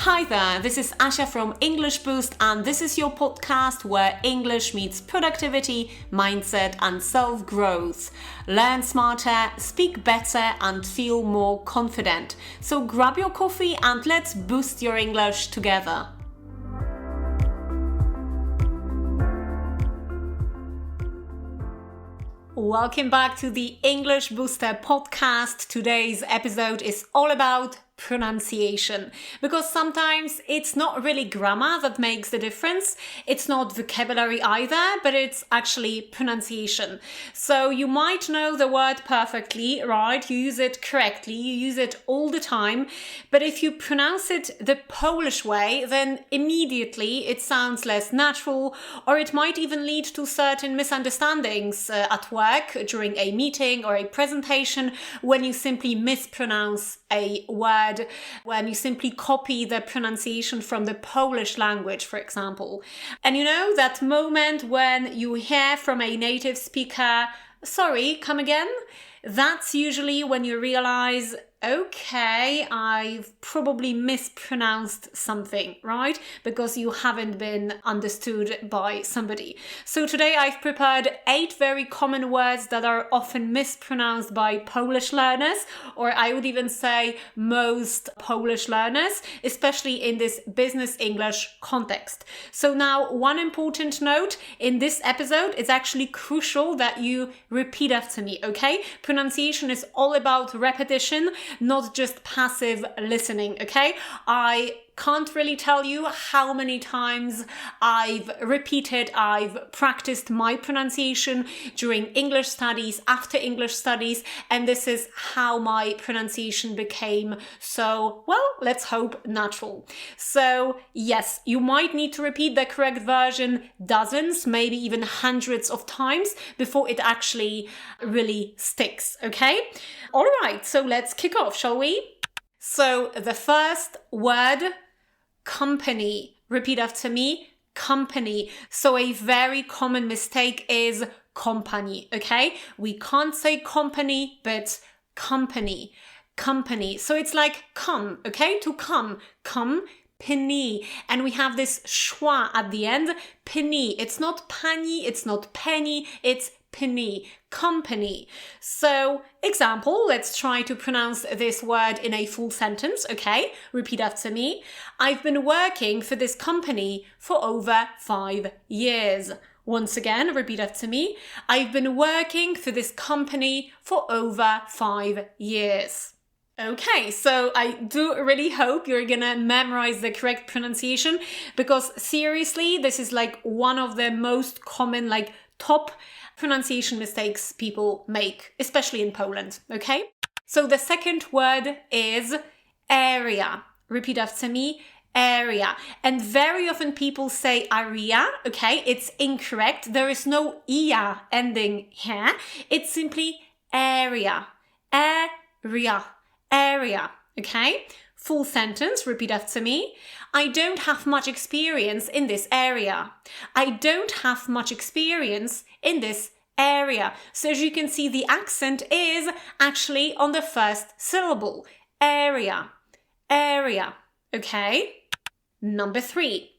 Hi there, this is Asia from English Boost, and this is your podcast where English meets productivity, mindset, and self-growth. Learn smarter, speak better, and feel more confident. So grab your coffee and let's boost your English together. Welcome back to the English Booster podcast. Today's episode is all about pronunciation, because sometimes it's not really grammar that makes the difference. It's not vocabulary either, but it's actually pronunciation. So you might know the word perfectly, right? You use it correctly, you use it all the time. But if you pronounce it the Polish way, then immediately it sounds less natural, or it might even lead to certain misunderstandings at work during a meeting or a presentation when you simply mispronounce a word, when you simply copy the pronunciation from the Polish language, for example. And you know that moment when you hear from a native speaker, sorry, come again? That's usually when you realize, okay, I've probably mispronounced something, right? Because you haven't been understood by somebody. So today I've prepared 8 very common words that are often mispronounced by Polish learners, or I would even say most Polish learners, especially in this business English context. So now, one important note in this episode, it's actually crucial that you repeat after me, okay? Pronunciation is all about repetition, not just passive listening, okay? I can't really tell you how many times I've practiced my pronunciation during English studies, after English studies, and this is how my pronunciation became so, well, let's hope natural. So yes, you might need to repeat the correct version dozens, maybe even hundreds of times before it actually really sticks, okay? All right, so let's kick off, shall we? So the first word, company. Repeat after me, company. So a very common mistake is company, okay? We can't say company, but company, company. So it's like come, okay? To come, company. And we have this schwa at the end, penny. It's not pani, it's not penny, it's penny, company. So, example, let's try to pronounce this word in a full sentence, okay? Repeat after me. I've been working for this company for over 5 years. Once again, repeat after me. I've been working for this company for over 5 years. Okay, so I do really hope you're gonna memorize the correct pronunciation, because seriously, this is like one of the most common, like top pronunciation mistakes people make, especially in Poland, okay? So the second word is area. Repeat after me, area. And very often people say area, okay? It's incorrect. There is no ia ending here. It's simply area. Area. Area, okay? Full sentence, repeat after me. I don't have much experience in this area. I don't have much experience in this area. So as you can see, the accent is actually on the first syllable. Area, area, okay? Number 3,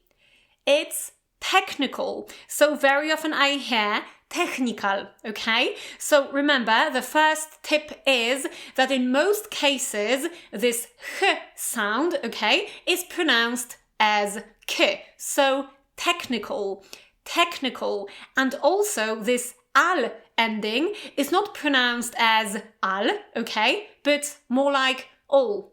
it's technical. So very often I hear technical, okay? So remember, the first tip is that in most cases, this h sound, okay, is pronounced as k. So technical, technical. And also this al ending is not pronounced as al, okay, but more like all,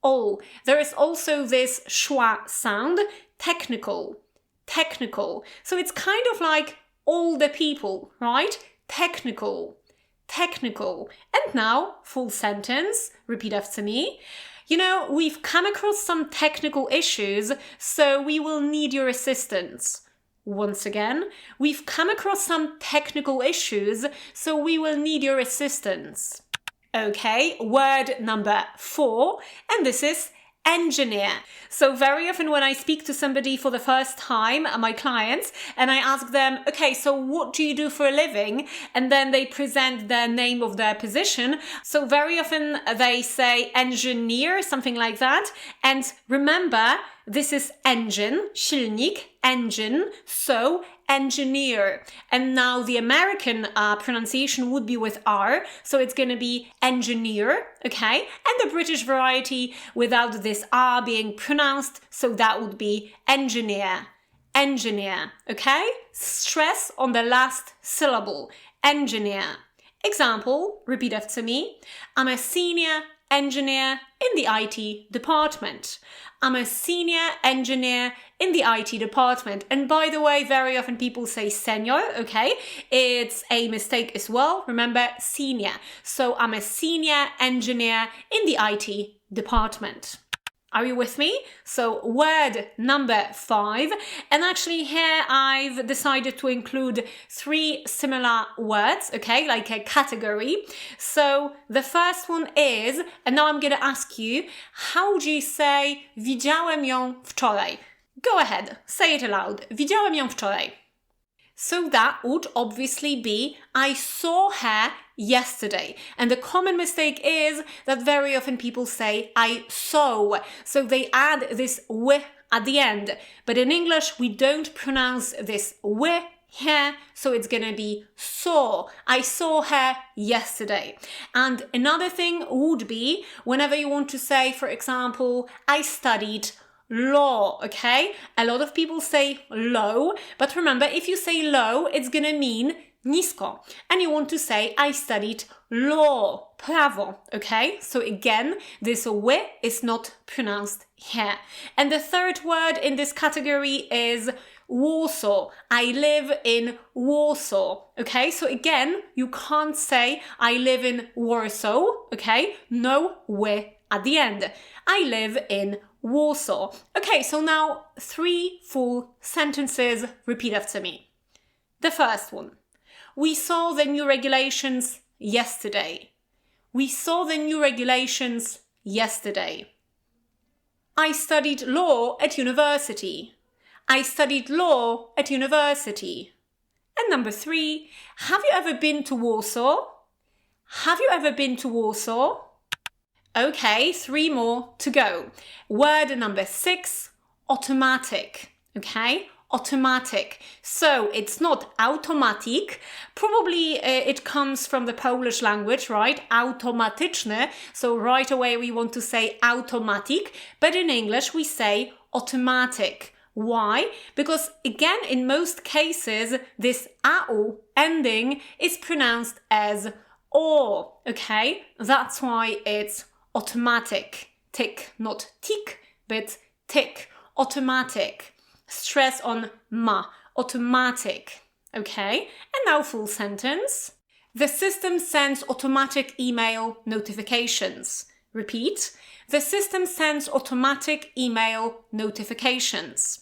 all. There is also this schwa sound, technical, technical. So it's kind of like all the people, right? Technical, technical. And now, full sentence, repeat after me. You know, we've come across some technical issues, so we will need your assistance. Once again, we've come across some technical issues, so we will need your assistance. Okay, word number 4, and this is engineer. So very often when I speak to somebody for the first time, my clients, and I ask them, okay, so what do you do for a living? And then they present the name of their position. So very often they say engineer, something like that. And remember, this is engine, silnik, engine, so engineer. And now the American pronunciation would be with R, so it's going to be engineer, okay? And the British variety without this R being pronounced, so that would be engineer, engineer, okay? Stress on the last syllable, engineer. Example, repeat after me. I'm a senior engineer in the IT department. I'm a senior engineer in the IT department. And by the way, very often people say senior, okay? It's a mistake as well. Remember, senior. So I'm a senior engineer in the IT department. Are you with me? So word number 5. And actually here I've decided to include 3 similar words, okay, like a category. So the first one is, and now I'm going to ask you, how do you say widziałem ją wczoraj? Go ahead, say it aloud. Widziałem ją wczoraj. So that would obviously be, I saw her yesterday. And the common mistake is that very often people say, I saw. So they add this w at the end. But in English, we don't pronounce this w here, so it's going to be saw. I saw her yesterday. And another thing would be, whenever you want to say, for example, I studied law, okay? A lot of people say low, but remember, if you say low, it's gonna mean nisko. And you want to say, I studied law, prawo, okay? So again, this w is not pronounced here. And the third word in this category is Warsaw. I live in Warsaw, okay? So again, you can't say, I live in Warsaw, okay? No w at the end. I live in Warsaw. Okay, so now 3 full sentences. Repeat after me. The first one. We saw the new regulations yesterday. We saw the new regulations yesterday. I studied law at university. I studied law at university. And number 3. Have you ever been to Warsaw? Have you ever been to Warsaw? Okay, 3 more to go. Word number 6, automatic. Okay, automatic. So it's not automatic. Probably it comes from the Polish language, right? Automatyczne. So right away we want to say automatic. But in English we say automatic. Why? Because again, in most cases, this AU ending is pronounced as O. Okay, that's why it's automatic. Tick, not tick, but tick. Automatic. Stress on ma. Automatic. Okay, and now full sentence. The system sends automatic email notifications. Repeat. The system sends automatic email notifications.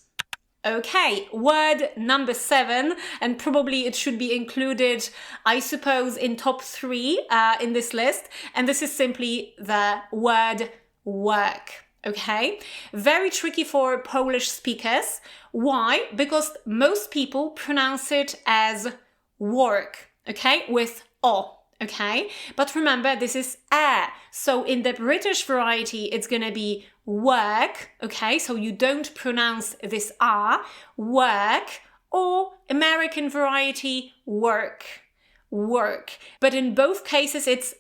Okay, word number 7, and probably it should be included, I suppose, in top 3 in this list. And this is simply the word work. Okay, very tricky for Polish speakers. Why? Because most people pronounce it as work, okay, with O. Okay, but remember, this is so in the British variety, it's going to be work. Okay, so you don't pronounce this R, work, or American variety, work, work. But in both cases, it's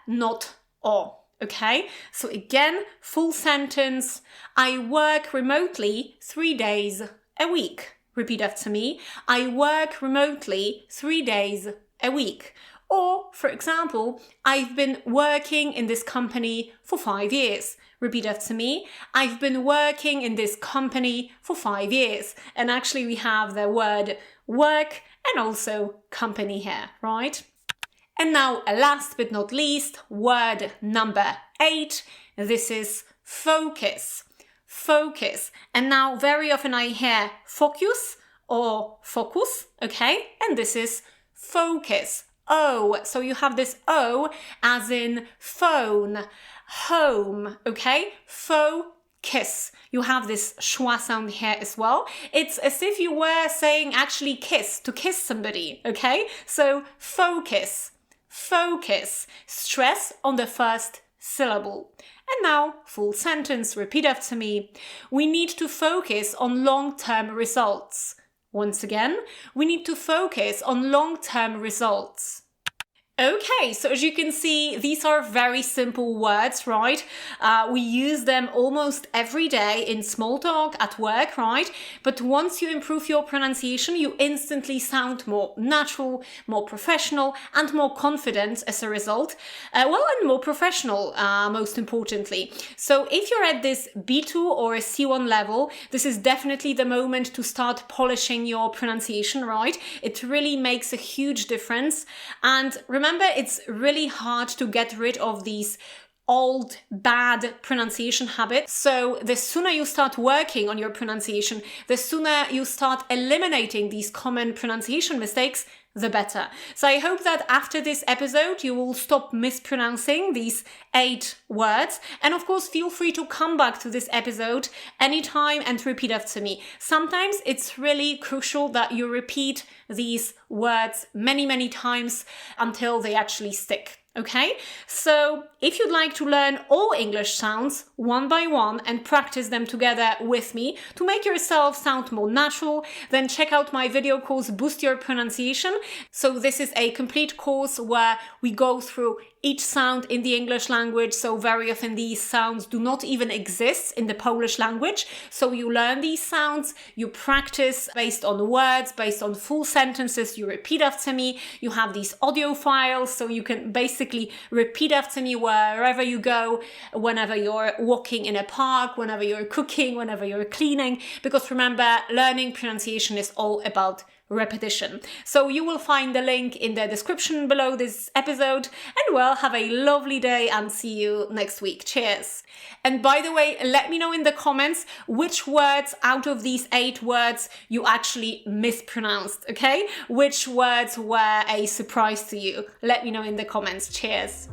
not O. Okay, so again, full sentence. I work remotely 3 days a week. Repeat after me. I work remotely 3 days a week. Or, for example, I've been working in this company for 5 years. Repeat after me. I've been working in this company for 5 years. And actually we have the word work and also company here, right? And now, last but not least, word number 8. This is focus. Focus. And now very often I hear focus or focus, okay? And this is focus. O. So you have this O as in phone. home, okay? Focus. You have this schwa sound here as well. It's as if you were saying actually kiss, to kiss somebody, okay? So focus, focus. Stress on the first syllable. And now, full sentence, repeat after me. We need to focus on long-term results. Once again, we need to focus on long-term results. Okay, so as you can see, these are very simple words, right? We use them almost every day in small talk, at work, right? But once you improve your pronunciation, you instantly sound more natural, more professional, and more confident as a result. And more professional, most importantly. So if you're at this B2 or a C1 level, this is definitely the moment to start polishing your pronunciation, right? It really makes a huge difference. And remember, it's really hard to get rid of these old bad pronunciation habits. So the sooner you start working on your pronunciation, the sooner you start eliminating these common pronunciation mistakes, the better. So I hope that after this episode, you will stop mispronouncing these 8 words. And of course, feel free to come back to this episode anytime and repeat after me. Sometimes it's really crucial that you repeat these words many, many times until they actually stick. Okay, so if you'd like to learn all English sounds one by one and practice them together with me to make yourself sound more natural, then check out my video course, Boost Your Pronunciation. So this is a complete course where we go through each sound in the English language. So very often these sounds do not even exist in the Polish language. So you learn these sounds, you practice based on words, based on full sentences, you repeat after me, you have these audio files, so you can basically repeat after me wherever you go, whenever you're walking in a park, whenever you're cooking, whenever you're cleaning, because remember, learning pronunciation is all about repetition. So you will find the link in the description below this episode, and well, have a lovely day and see you next week. Cheers. And by the way, let me know in the comments which words out of these 8 words you actually mispronounced, okay? Which words were a surprise to you? Let me know in the comments. Cheers.